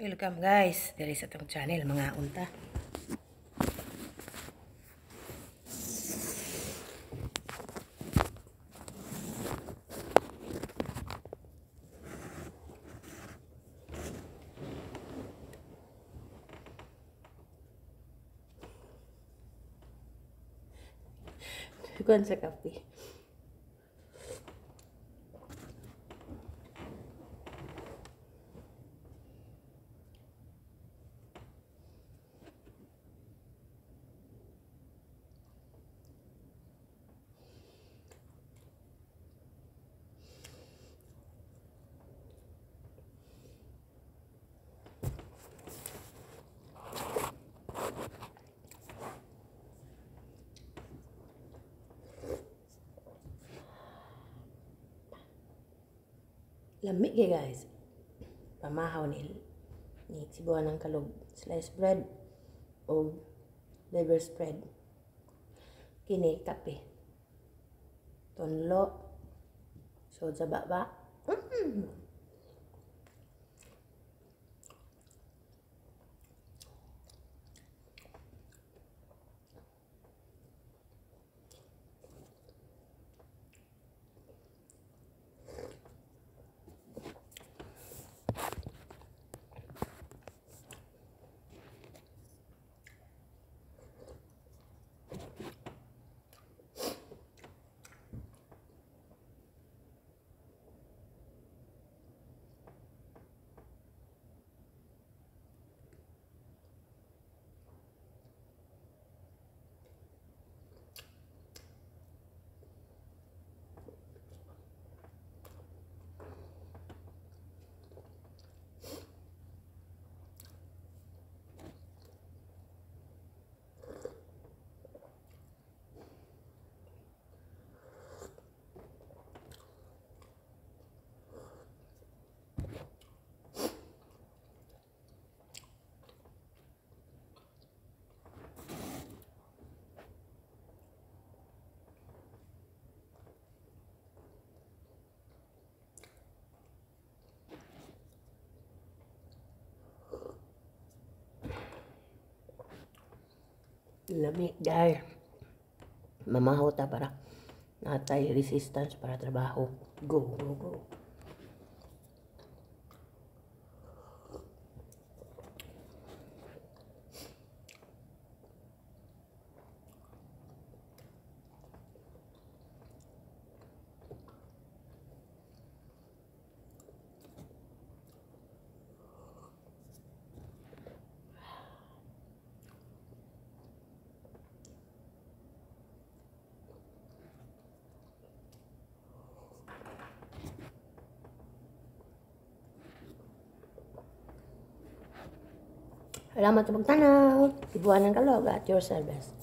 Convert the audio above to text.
Welcome guys, diri sa tong channel mga unta. Tugon sa kape. Lamig kay guys. Pamahaw ni sibuan ng kalog, sliced bread o liver spread. Kini kape. Tonlo. So sa baba. Lamig dahil mamahaw ta para natay resistance para trabaho. Go, go, go. Salamat sa pagtanaw. Sibuan ng kalog at your service.